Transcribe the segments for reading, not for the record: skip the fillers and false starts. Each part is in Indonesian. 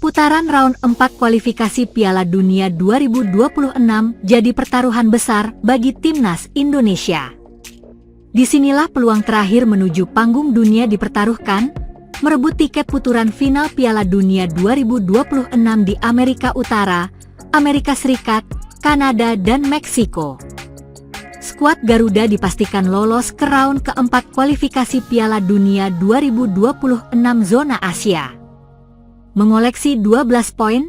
Putaran round 4 kualifikasi Piala Dunia 2026 jadi pertaruhan besar bagi timnas Indonesia. Disinilah peluang terakhir menuju panggung dunia dipertaruhkan, merebut tiket putaran final Piala Dunia 2026 di Amerika Utara, Amerika Serikat, Kanada, dan Meksiko. Skuad Garuda dipastikan lolos ke round keempat kualifikasi Piala Dunia 2026 zona Asia. Mengoleksi 12 poin,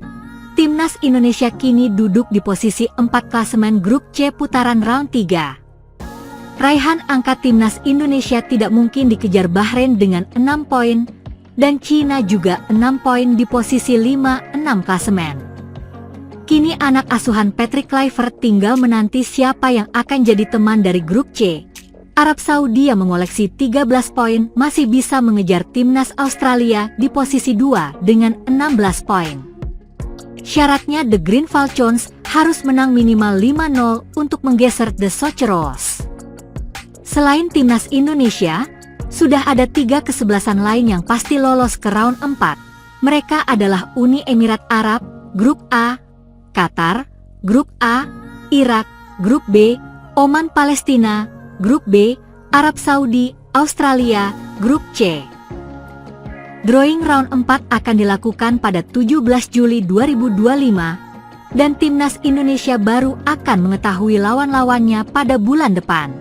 timnas Indonesia kini duduk di posisi 4 klasemen grup C putaran round 3. Raihan angka timnas Indonesia tidak mungkin dikejar Bahrain dengan 6 poin, dan Cina juga 6 poin di posisi 5-6 klasemen. Kini anak asuhan Patrick Kluivert tinggal menanti siapa yang akan jadi teman dari grup C. Arab Saudi yang mengoleksi 13 poin masih bisa mengejar timnas Australia di posisi 2 dengan 16 poin. Syaratnya The Green Falcons harus menang minimal 5-0 untuk menggeser The Socceroos. Selain timnas Indonesia, sudah ada 3 kesebelasan lain yang pasti lolos ke round 4. Mereka adalah Uni Emirat Arab, grup A, Qatar, grup A, Irak, grup B, Oman Palestina, grup B, Arab Saudi, Australia, grup C. Drawing round 4 akan dilakukan pada 17 Juli 2025, dan timnas Indonesia baru akan mengetahui lawan-lawannya pada bulan depan.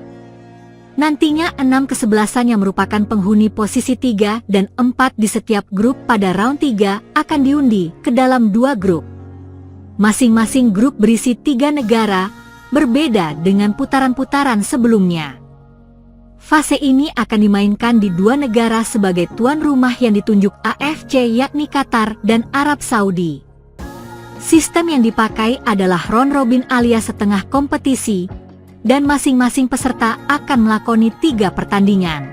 Nantinya 6 kesebelasan yang merupakan penghuni posisi 3 dan 4 di setiap grup pada round 3 akan diundi ke dalam 2 grup. Masing-masing grup berisi 3 negara, berbeda dengan putaran-putaran sebelumnya. Fase ini akan dimainkan di 2 negara sebagai tuan rumah yang ditunjuk AFC, yakni Qatar dan Arab Saudi. Sistem yang dipakai adalah round robin alias setengah kompetisi, dan masing-masing peserta akan melakoni 3 pertandingan.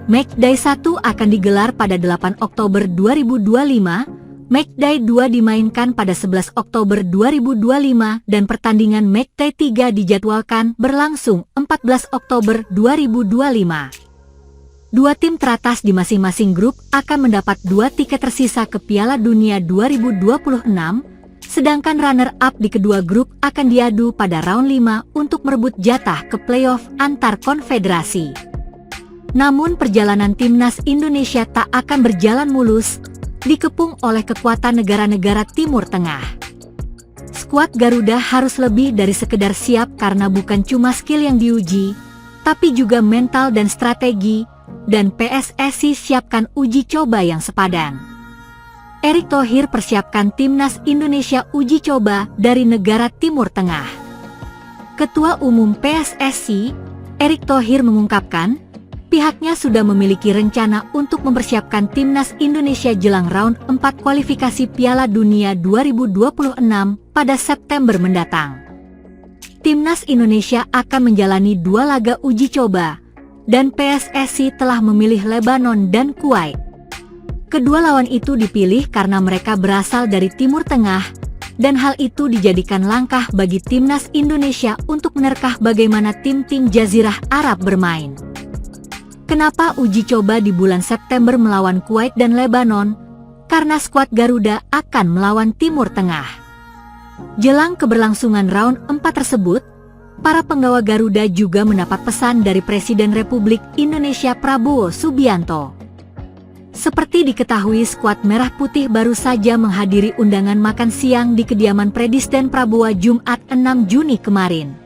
Matchday 1 akan digelar pada 8 Oktober 2025, Matchday 2 dimainkan pada 11 Oktober 2025 dan pertandingan Matchday 3 dijadwalkan berlangsung 14 Oktober 2025. 2 tim teratas di masing-masing grup akan mendapat 2 tiket tersisa ke Piala Dunia 2026, sedangkan runner-up di kedua grup akan diadu pada round 5 untuk merebut jatah ke playoff antar konfederasi. Namun perjalanan timnas Indonesia tak akan berjalan mulus, dikepung oleh kekuatan negara-negara Timur Tengah. Skuad Garuda harus lebih dari sekedar siap karena bukan cuma skill yang diuji, tapi juga mental dan strategi, dan PSSI siapkan uji coba yang sepadan. Erick Thohir persiapkan timnas Indonesia uji coba dari negara Timur Tengah. Ketua Umum PSSI, Erick Thohir mengungkapkan, pihaknya sudah memiliki rencana untuk mempersiapkan timnas Indonesia jelang round 4 kualifikasi Piala Dunia 2026 pada September mendatang. Timnas Indonesia akan menjalani 2 laga uji coba, dan PSSI telah memilih Lebanon dan Kuwait. Kedua lawan itu dipilih karena mereka berasal dari Timur Tengah, dan hal itu dijadikan langkah bagi timnas Indonesia untuk menerkah bagaimana tim-tim Jazirah Arab bermain. Kenapa uji coba di bulan September melawan Kuwait dan Lebanon? Karena skuad Garuda akan melawan Timur Tengah. Jelang keberlangsungan round 4 tersebut, para penggawa Garuda juga mendapat pesan dari Presiden Republik Indonesia Prabowo Subianto. Seperti diketahui, skuad Merah Putih baru saja menghadiri undangan makan siang di kediaman Presiden Prabowo Jumat 6 Juni kemarin.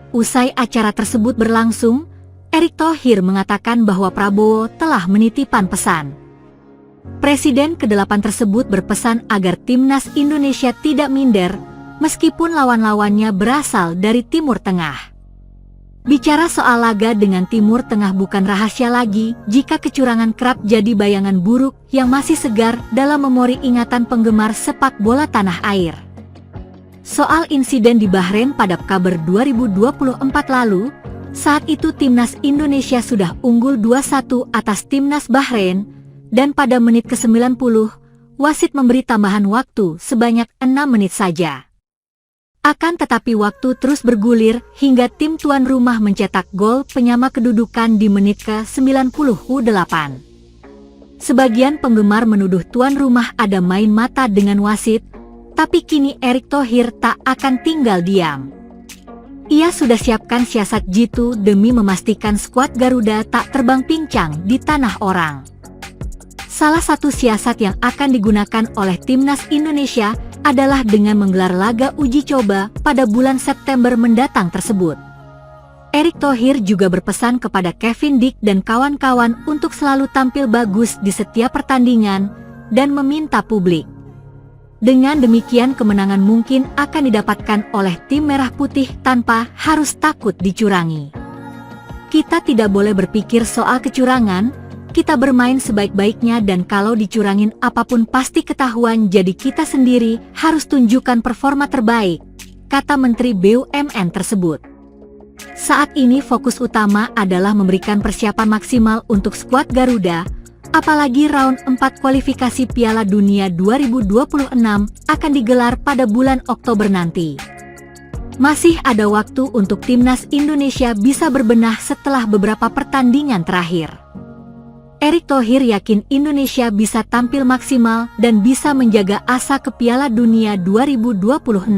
Usai acara tersebut berlangsung, Erick Thohir mengatakan bahwa Prabowo telah menitipkan pesan. Presiden ke-8 tersebut berpesan agar timnas Indonesia tidak minder, meskipun lawan-lawannya berasal dari Timur Tengah. Bicara soal laga dengan Timur Tengah bukan rahasia lagi jika kecurangan kerap jadi bayangan buruk yang masih segar dalam memori ingatan penggemar sepak bola tanah air. Soal insiden di Bahrain pada Oktober 2024 lalu, saat itu timnas Indonesia sudah unggul 2-1 atas timnas Bahrain, dan pada menit ke-90, wasit memberi tambahan waktu sebanyak 6 menit saja. Akan tetapi waktu terus bergulir hingga tim tuan rumah mencetak gol penyama kedudukan di menit ke-98. Sebagian penggemar menuduh tuan rumah ada main mata dengan wasit, tapi kini Erick Thohir tak akan tinggal diam. Ia sudah siapkan siasat jitu demi memastikan skuad Garuda tak terbang pincang di tanah orang. Salah satu siasat yang akan digunakan oleh Timnas Indonesia adalah dengan menggelar laga uji coba pada bulan September mendatang tersebut. Erick Thohir juga berpesan kepada Kevin Dick dan kawan-kawan untuk selalu tampil bagus di setiap pertandingan dan meminta publik. Dengan demikian kemenangan mungkin akan didapatkan oleh tim merah putih tanpa harus takut dicurangi. Kita tidak boleh berpikir soal kecurangan, kita bermain sebaik-baiknya dan kalau dicurangin apapun pasti ketahuan, jadi kita sendiri harus tunjukkan performa terbaik, kata Menteri BUMN tersebut. Saat ini fokus utama adalah memberikan persiapan maksimal untuk skuad Garuda, apalagi round 4 kualifikasi Piala Dunia 2026 akan digelar pada bulan Oktober nanti. Masih ada waktu untuk Timnas Indonesia bisa berbenah setelah beberapa pertandingan terakhir. Erick Thohir yakin Indonesia bisa tampil maksimal dan bisa menjaga asa ke Piala Dunia 2026.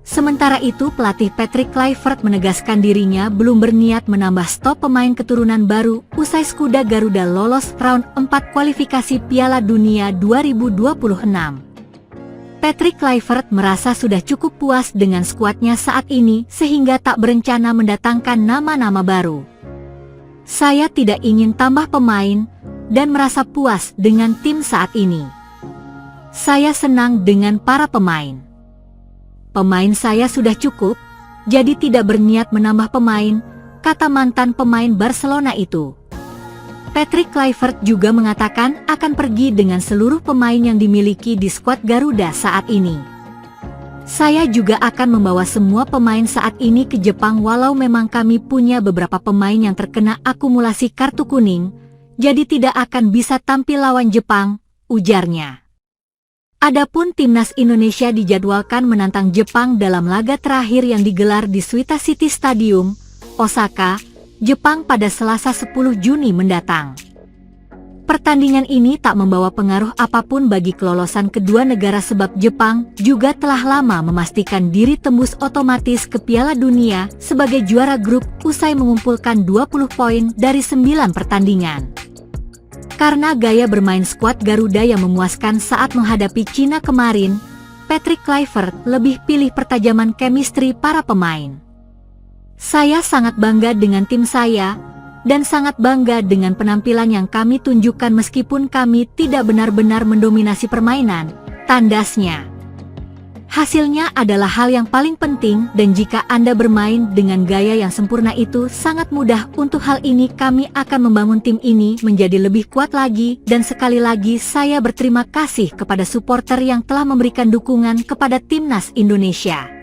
Sementara itu pelatih Patrick Kluivert menegaskan dirinya belum berniat menambah stok pemain keturunan baru usai skuad Garuda lolos round 4 kualifikasi Piala Dunia 2026. Patrick Kluivert merasa sudah cukup puas dengan skuadnya saat ini sehingga tak berencana mendatangkan nama-nama baru. Saya tidak ingin tambah pemain dan merasa puas dengan tim saat ini. Saya senang dengan para pemain. Pemain saya sudah cukup, jadi tidak berniat menambah pemain, kata mantan pemain Barcelona itu. Patrick Kluivert juga mengatakan akan pergi dengan seluruh pemain yang dimiliki di skuad Garuda saat ini. Saya juga akan membawa semua pemain saat ini ke Jepang walau memang kami punya beberapa pemain yang terkena akumulasi kartu kuning, jadi tidak akan bisa tampil lawan Jepang, ujarnya. Adapun Timnas Indonesia dijadwalkan menantang Jepang dalam laga terakhir yang digelar di Suita City Stadium, Osaka, Jepang pada Selasa 10 Juni mendatang. Pertandingan ini tak membawa pengaruh apapun bagi kelolosan kedua negara sebab Jepang juga telah lama memastikan diri tembus otomatis ke Piala Dunia sebagai juara grup usai mengumpulkan 20 poin dari 9 pertandingan. Karena gaya bermain skuad Garuda yang memuaskan saat menghadapi Cina kemarin, Patrick Kluivert lebih pilih pertajaman chemistry para pemain. Saya sangat bangga dengan tim saya, dan sangat bangga dengan penampilan yang kami tunjukkan meskipun kami tidak benar-benar mendominasi permainan, tandasnya. Hasilnya adalah hal yang paling penting dan jika Anda bermain dengan gaya yang sempurna itu sangat mudah untuk hal ini kami akan membangun tim ini menjadi lebih kuat lagi dan sekali lagi saya berterima kasih kepada supporter yang telah memberikan dukungan kepada Timnas Indonesia.